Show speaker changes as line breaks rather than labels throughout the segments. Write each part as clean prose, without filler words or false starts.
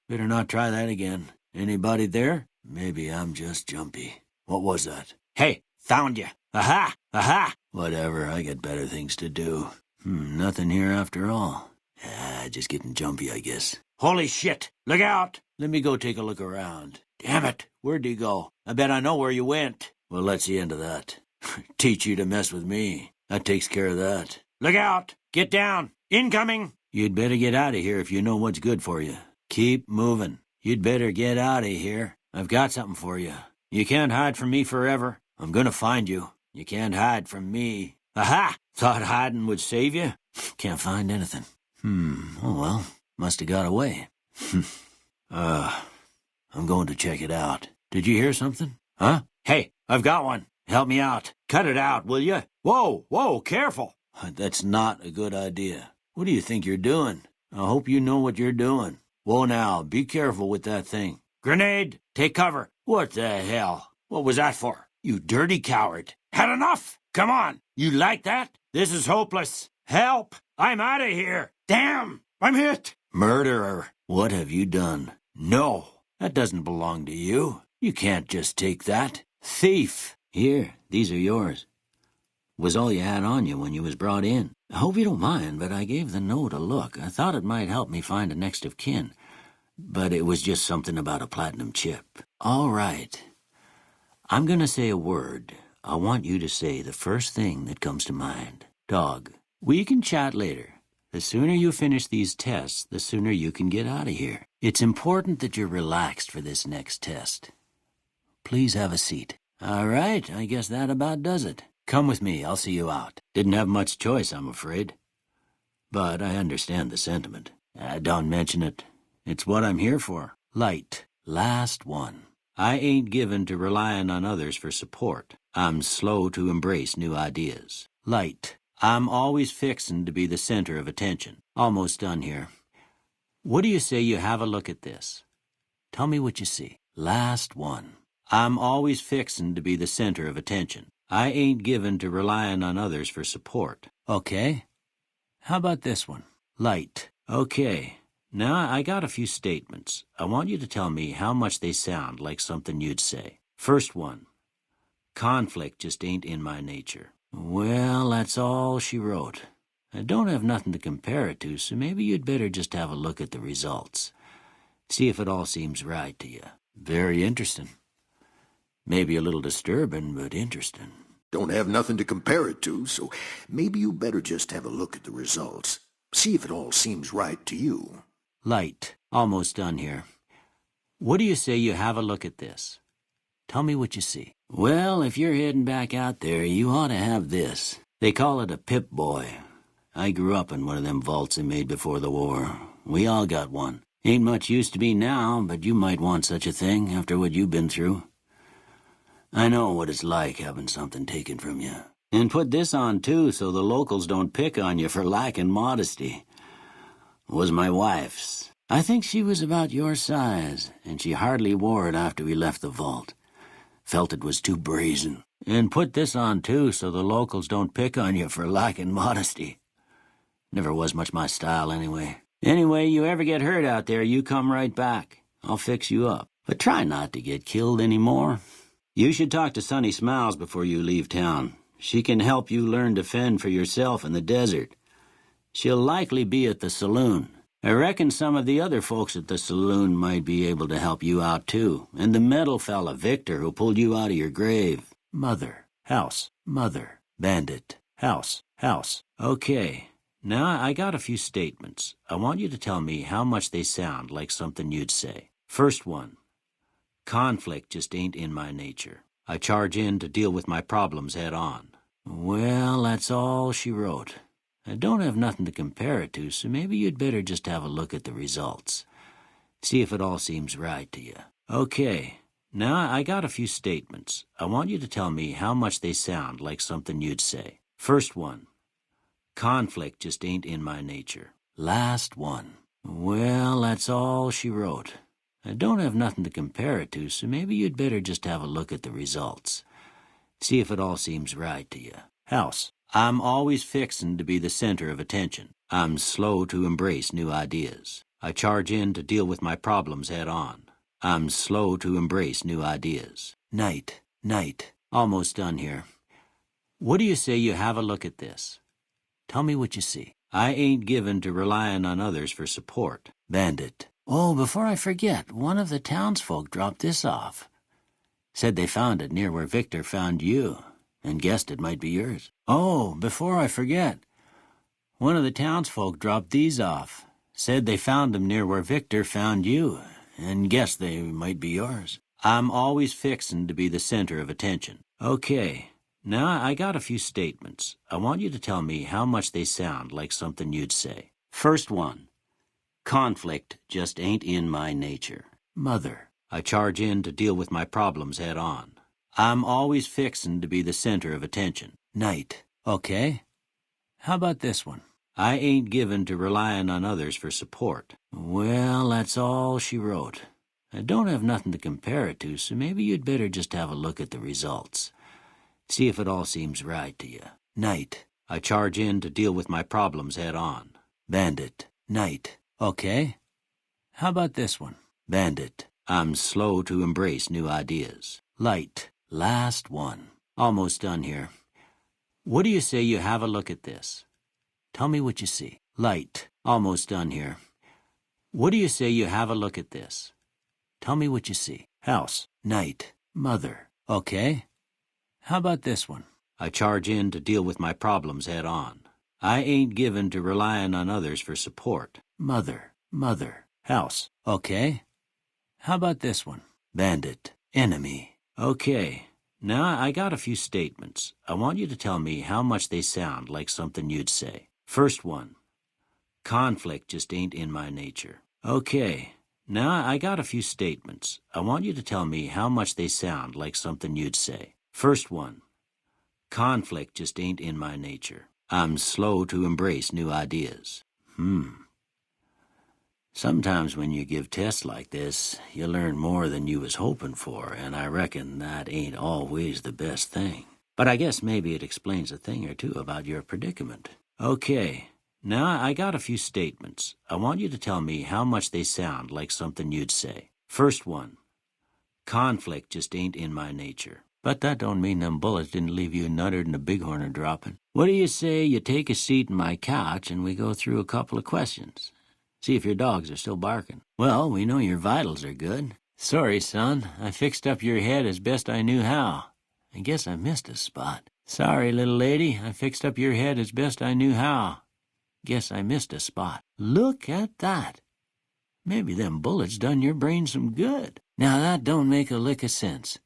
Better not try that again. Anybody there? Maybe I'm just jumpy. What was that? Hey, found you. Aha! Aha! Whatever, I got better things to do. Nothing here after all. Just getting jumpy, I guess. Holy shit! Look out! Let me go take a look around. Damn it! Where'd you go? I bet I know where you went. Well, let's see into that. Teach you to mess with me. That takes care of that. Look out! Get down! Incoming! You'd better get out of here if you know what's good for you. Keep moving. You'd better get out of here. I've got something for you. You can't hide from me forever. I'm gonna find you. You can't hide from me. Aha! Thought hiding would save you? Can't find anything. Oh well. Must have got away. I'm going to check it out. Did you hear something? Huh? Hey, I've got one. Help me out. Cut it out, will you? Whoa, careful. That's not a good idea. What do you think you're doing? I hope you know what you're doing. Whoa now, be careful with that thing. Grenade! Take cover! What the hell? What was that for? You dirty coward. Had enough? Come on! You like that? This is hopeless. Help! I'm out of here! Damn! I'm hit! Murderer! What have you done? No! That doesn't belong to you. You can't just take that. Thief! Here, these are yours. Was all you had on you when you was brought in. I hope you don't mind, but I gave the note a look. I thought it might help me find a next of kin. But it was just something about a platinum chip. All right. I'm gonna say a word. I want you to say the first thing that comes to mind. Dog. We can chat later. The sooner you finish these tests, the sooner you can get out of here. It's important that you're relaxed for this next test. Please have a seat. All right, I guess that about does it. Come with me, I'll see you out. Didn't have much choice, I'm afraid. But I understand the sentiment. Don't mention it. It's what I'm here for. Light. Last one. I ain't given to relying on others for support. I'm slow to embrace new ideas. Light. I'm always fixin' to be the center of attention. Almost done here. What do you say you have a look at this? Tell me what you see. Last one. I'm always fixin' to be the center of attention. I ain't given to relying on others for support. Okay. How about this one? Light. Okay. Now I got a few statements. I want you to tell me how much they sound like something you'd say. First one. Conflict just ain't in my nature. Well, that's all she wrote. I don't have nothing to compare it to, so maybe you'd better just have a look at the results. See if it all seems right to you. Very interesting. Maybe a little disturbing, but interesting.
Don't have nothing to compare it to, so maybe you better just have a look at the results. See if it all seems right to you.
Light. Almost done here. What do you say you have a look at this? Tell me what you see. Well, if you're heading back out there, you ought to have this. They call it a Pip-Boy. I grew up in one of them vaults they made before the war. We all got one. Ain't much use to me now, but you might want such a thing after what you've been through. I know what it's like having something taken from you. And put this on, too, so the locals don't pick on you for lacking modesty. It was my wife's. I think she was about your size, and she hardly wore it after we left the vault. Felt it was too brazen. And put this on, too, so the locals don't pick on you for lacking modesty. Never was much my style, anyway. Anyway, you ever get hurt out there, you come right back. I'll fix you up. But try not to get killed anymore. You should talk to Sonny Smiles before you leave town. She can help you learn to fend for yourself in the desert. She'll likely be at the saloon. I reckon some of the other folks at the saloon might be able to help you out, too. And the metal fella, Victor, who pulled you out of your grave. Mother. House. Mother. Bandit. House. House. Okay. Now I got a few statements. I want you to tell me how much they sound like something you'd say. First one. Conflict just ain't in my nature. I charge in to deal with my problems head on. Well, that's all she wrote. I don't have nothing to compare it to, so maybe you'd better just have a look at the results. See if it all seems right to you. Okay. Now I got a few statements. I want you to tell me how much they sound like something you'd say. First one. Conflict just ain't in my nature. Last one. Well, that's all she wrote. I don't have nothing to compare it to, so maybe you'd better just have a look at the results. See if it all seems right to you. House. I'm always fixin' to be the center of attention. I'm slow to embrace new ideas. I charge in to deal with my problems head on. I'm slow to embrace new ideas. Night, night. Almost done here. What do you say you have a look at this? Tell me what you see. I ain't given to relying on others for support. Bandit. Oh, before I forget, one of the townsfolk dropped this off. Said they found it near where Victor found you, and guessed it might be yours. Oh, before I forget, one of the townsfolk dropped these off. Said they found them near where Victor found you, and guessed they might be yours. I'm always fixin' to be the center of attention. Okay, now I got a few statements. I want you to tell me how much they sound like something you'd say. First one. Conflict just ain't in my nature. Mother. I charge in to deal with my problems head on. I'm always fixin' to be the center of attention. Night. Okay. How about this one? I ain't given to relying on others for support. Well, that's all she wrote. I don't have nothing to compare it to, so maybe you'd better just have a look at the results. See if it all seems right to you. Night. I charge in to deal with my problems head on. Bandit. Night. Okay. How about this one? Bandit. I'm slow to embrace new ideas. Light. Last one. Almost done here. What do you say you have a look at this? Tell me what you see. Light. Almost done here. What do you say you have a look at this? Tell me what you see. House. Night. Mother. Okay. How about this one? I charge in to deal with my problems head on. I ain't given to relying on others for support. Mother. Mother. House. Okay. How about this one? Bandit. Enemy. Okay. Now I got a few statements. I want you to tell me how much they sound like something you'd say. First one. Conflict just ain't in my nature. Okay. Now I got a few statements. I want you to tell me how much they sound like something you'd say. First one. Conflict just ain't in my nature. I'm slow to embrace new ideas. Sometimes when you give tests like this, you learn more than you was hoping for, and I reckon that ain't always the best thing. But I guess maybe it explains a thing or two about your predicament. Okay, now I got a few statements. I want you to tell me how much they sound like something you'd say. First one. Conflict just ain't in my nature. But that don't mean them bullets didn't leave you nuttered and a bighorn dropping. What do you say you take a seat in my couch and we go through a couple of questions? See if your dogs are still barking. Well, we know your vitals are good. Sorry, son. I fixed up your head as best I knew how. I guess I missed a spot. Sorry, little lady. I fixed up your head as best I knew how. Guess I missed a spot. Look at that. Maybe them bullets done your brain some good. Now that don't make a lick of sense.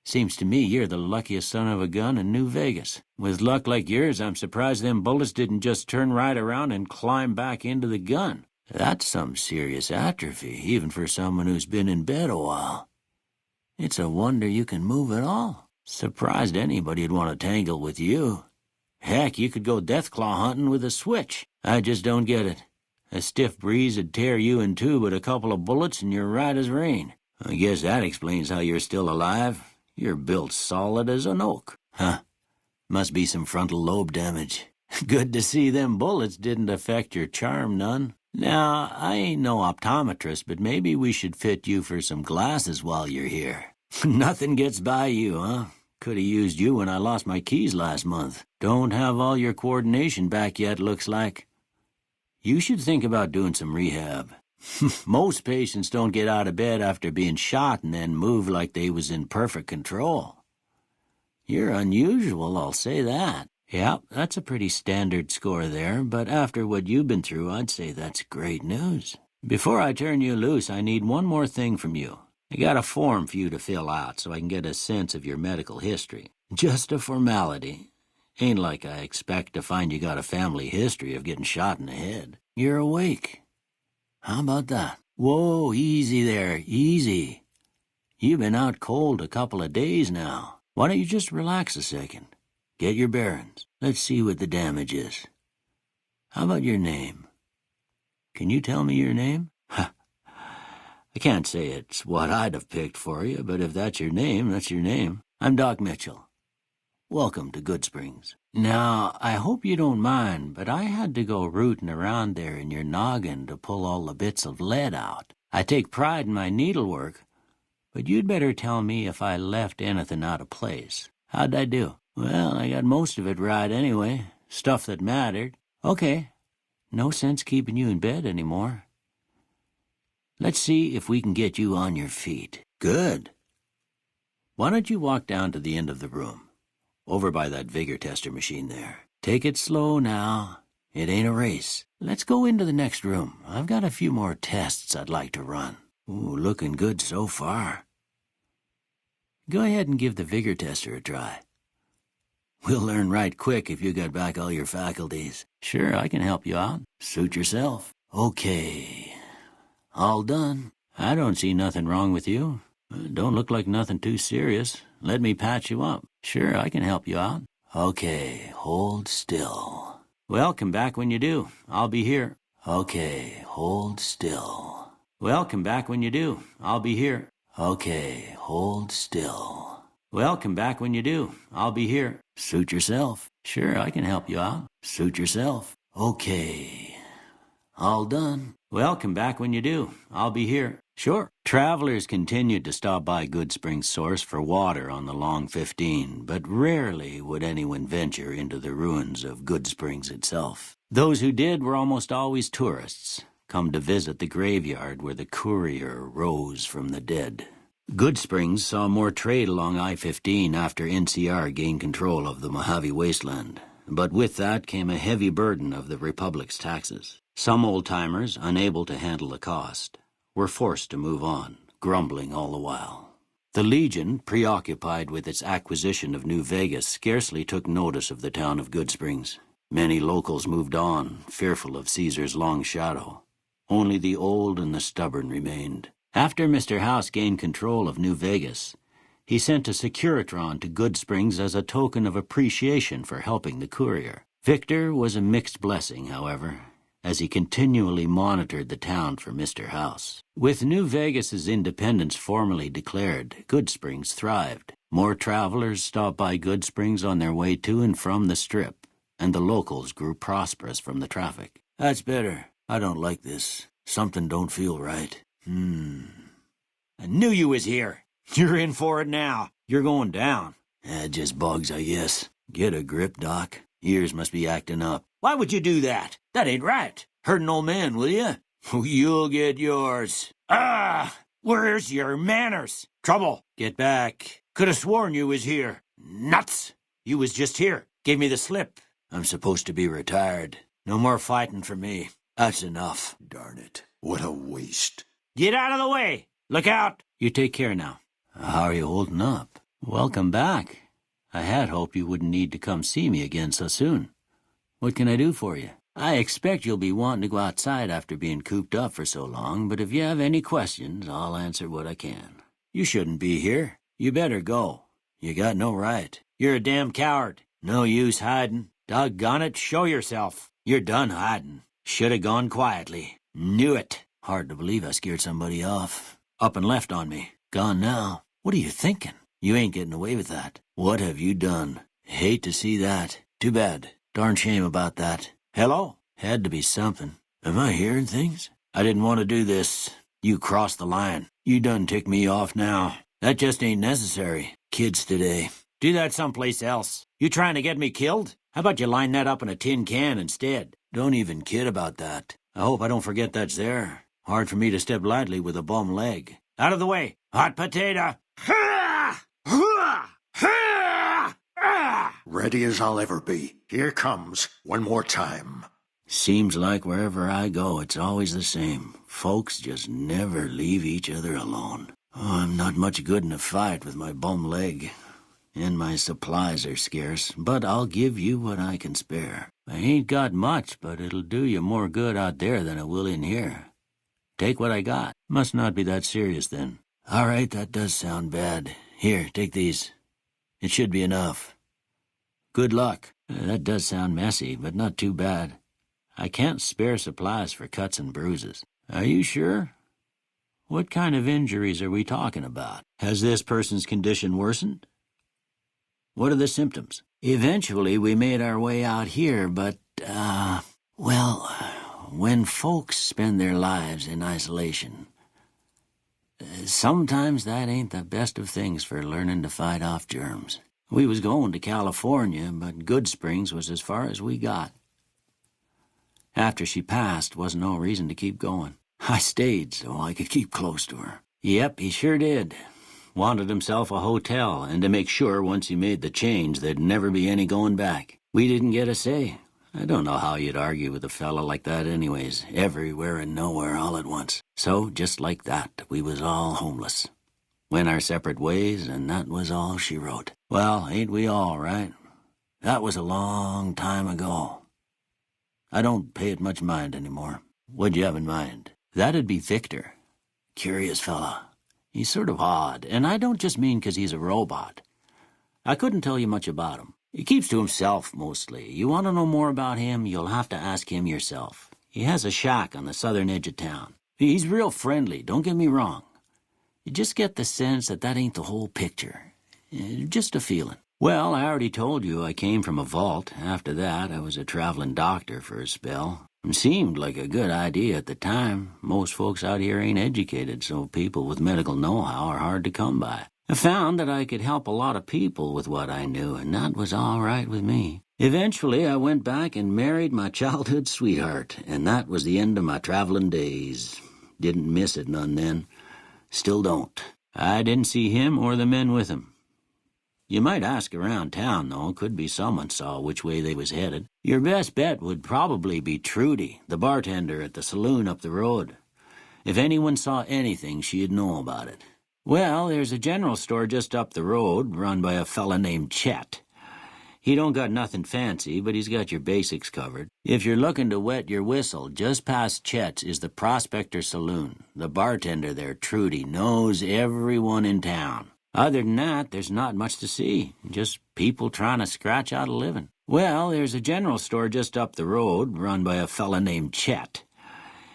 Seems to me you're the luckiest son of a gun in New Vegas. With luck like yours, I'm surprised them bullets didn't just turn right around and climb back into the gun. That's some serious atrophy, even for someone who's been in bed a while. It's a wonder you can move at all. Surprised anybody'd want to tangle with you. Heck, you could go deathclaw hunting with a switch. I just don't get it. A stiff breeze would tear you in two, but a couple of bullets and you're right as rain. I guess that explains how you're still alive. You're built solid as an oak. Huh. Must be some frontal lobe damage. Good to see them bullets didn't affect your charm none. Now, I ain't no optometrist, but maybe we should fit you for some glasses while you're here. Nothing gets by you, huh? Could have used you when I lost my keys last month. Don't have all your coordination back yet, looks like. You should think about doing some rehab. Most patients don't get out of bed after being shot and then move like they was in perfect control. You're unusual, I'll say that. Yep, that's a pretty standard score there, but after what you've been through, I'd say that's great news. Before I turn you loose, I need one more thing from you. I got a form for you to fill out so I can get a sense of your medical history. Just a formality. Ain't like I expect to find you got a family history of getting shot in the head. You're awake. How about that? Whoa, easy there, easy. You've been out cold a couple of days now. Why don't you just relax a second? Get your bearings. Let's see what the damage is. How about your name? Can you tell me your name? I can't say it's what I'd have picked for you, but if that's your name, that's your name. I'm Doc Mitchell. Welcome to Goodsprings. Now, I hope you don't mind, but I had to go rooting around there in your noggin to pull all the bits of lead out. I take pride in my needlework, but you'd better tell me if I left anything out of place. How'd I do? Well, I got most of it right anyway. Stuff that mattered. Okay. No sense keeping you in bed anymore. Let's see if we can get you on your feet. Good. Why don't you walk down to the end of the room, over by that vigor tester machine there. Take it slow now. It ain't a race. Let's go into the next room. I've got a few more tests I'd like to run. Ooh, looking good so far. Go ahead and give the vigor tester a try. We'll learn right quick if you got back all your faculties. Sure, I can help you out. Suit yourself. Okay. All done. I don't see nothing wrong with you. Don't look like nothing too serious. Let me patch you up. Sure, I can help you out. Okay, hold still. Well, come back when you do. I'll be here. Okay, hold still. Well, come back when you do. I'll be here. Okay, hold still. Well, come back when you do. I'll be here. Suit yourself. Sure, I can help you out. Suit yourself. Okay. All done. Well, come back when you do. I'll be here. Sure. Travelers continued to stop by Goodsprings source for water on the Long 15, but rarely would anyone venture into the ruins of Goodsprings itself. Those who did were almost always tourists, come to visit the graveyard where the courier rose from the dead. Goodsprings saw more trade along I-15 after NCR gained control of the Mojave Wasteland, but with that came a heavy burden of the Republic's taxes. Some old-timers, unable to handle the cost, were forced to move on, grumbling all the while. The Legion, preoccupied with its acquisition of New Vegas, scarcely took notice of the town of Goodsprings. Many locals moved on, fearful of Caesar's long shadow. Only the old and the stubborn remained. After Mr. House gained control of New Vegas, he sent a Securitron to Goodsprings as a token of appreciation for helping the courier. Victor was a mixed blessing, however, as he continually monitored the town for Mr. House. With New Vegas's independence formally declared, Goodsprings thrived. More travelers stopped by Goodsprings on their way to and from the Strip, and the locals grew prosperous from the traffic. That's better. I don't like this. Something don't feel right. I knew you was here. You're in for it now. You're going down. Just bugs, I guess. Get a grip, Doc. Ears must be acting up. Why would you do that? That ain't right. Hurt an old man, will you? You'll get yours. Where's your manners? Trouble. Get back. Could have sworn you was here. Nuts. You was just here. Gave me the slip. I'm supposed to be retired. No more fighting for me. That's enough.
Darn it. What a waste.
Get out of the way. Look out. You take care now. How are you holding up? Welcome back. I had hoped you wouldn't need to come see me again so soon. What can I do for you? I expect you'll be wanting to go outside after being cooped up for so long, but if you have any questions, I'll answer what I can. You shouldn't be here. You better go. You got no right. You're a damn coward. No use hiding. Doggone it, show yourself. You're done hiding. Should have gone quietly. Knew it. Hard to believe I scared somebody off. Up and left on me. Gone now. What are you thinking? You ain't getting away with that. What have you done? Hate to see that. Too bad. Darn shame about that. Hello? Had to be something. Am I hearing things? I didn't want to do this. You crossed the line. You done tick me off now. That just ain't necessary. Kids today. Do that someplace else. You trying to get me killed? How about you line that up in a tin can instead? Don't even kid about that. I hope I don't forget that's there. Hard for me to step lightly with a bum leg. Out of the way. Hot potato.
Ready as I'll ever be. Here comes. One more time.
Seems like wherever I go, it's always the same. Folks just never leave each other alone. Oh, I'm not much good in a fight with my bum leg. And my supplies are scarce, but I'll give you what I can spare. I ain't got much, but it'll do you more good out there than it will in here. Take what I got. Must not be that serious, then. All right, that does sound bad. Here, take these. It should be enough. Good luck. That does sound messy, but not too bad. I can't spare supplies for cuts and bruises. Are you sure? What kind of injuries are we talking about? Has this person's condition worsened? What are the symptoms? Eventually, we made our way out here, but, well, when folks spend their lives in isolation, sometimes that ain't the best of things for learning to fight off germs. We was going to California, but Goodsprings was as far as we got. After she passed, wasn't no reason to keep going. I stayed so I could keep close to her. Yep, he sure did. Wanted himself a hotel, and to make sure once he made the change there'd never be any going back. We didn't get a say. I don't know how you'd argue with a fella like that anyways, everywhere and nowhere all at once. So, just like that, we was all homeless. Went our separate ways, and that was all she wrote. Well, ain't we all, right? That was a long time ago. I don't pay it much mind anymore. What'd you have in mind? That'd be Victor. Curious fella. He's sort of odd, and I don't just mean 'cause he's a robot. I couldn't tell you much about him. He keeps to himself, mostly. You want to know more about him, you'll have to ask him yourself. He has a shack on the southern edge of town. He's real friendly, don't get me wrong. You just get the sense that ain't the whole picture. Just a feeling. Well, I already told you I came from a vault. After that, I was a traveling doctor for a spell. It seemed like a good idea at the time. Most folks out here ain't educated, so people with medical know-how are hard to come by. I found that I could help a lot of people with what I knew, and that was all right with me. Eventually, I went back and married my childhood sweetheart, and that was the end of my traveling days. Didn't miss it none then. Still don't. I didn't see him or the men with him. You might ask around town, though. Could be someone saw which way they was headed. Your best bet would probably be Trudy, the bartender at the saloon up the road. If anyone saw anything, she'd know about it. Well, there's a general store just up the road, run by a fella named Chet. He don't got nothing fancy, but he's got your basics covered. If you're looking to wet your whistle, just past Chet's is the Prospector Saloon. The bartender there, Trudy, knows everyone in town. Other than that, there's not much to see. Just people trying to scratch out a living. Well, there's a general store just up the road, run by a fella named Chet.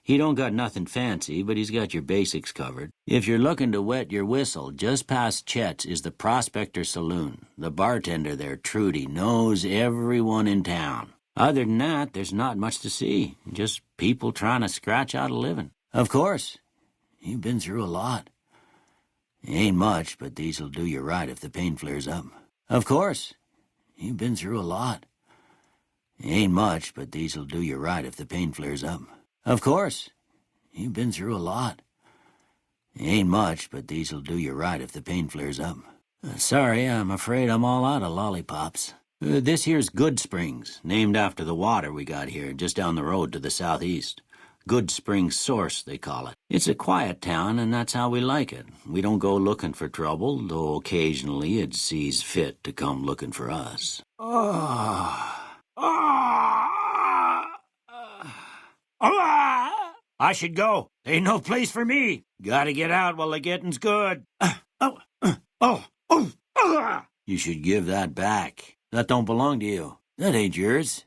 He don't got nothing fancy, but he's got your basics covered. If you're looking to wet your whistle, just past Chet's is the Prospector Saloon. The bartender there, Trudy, knows everyone in town. Other than that, there's not much to see. Just people trying to scratch out a living. Of course, you've been through a lot. Ain't much, but these'll do you right if the pain flares up. Of course, you've been through a lot. Ain't much, but these'll do you right if the pain flares up. Of course, you've been through a lot. Ain't much, but these'll do you right if the pain flares up. Sorry, I'm afraid I'm all out of lollipops. This here's Goodsprings, named after the water we got here, just down the road to the southeast. Goodsprings Source, they call it. It's a quiet town, and that's how we like it. We don't go looking for trouble, though occasionally it sees fit to come looking for us. I should go. Ain't no place for me. Gotta get out while the getting's good. You should give that back. That don't belong to you. That ain't yours.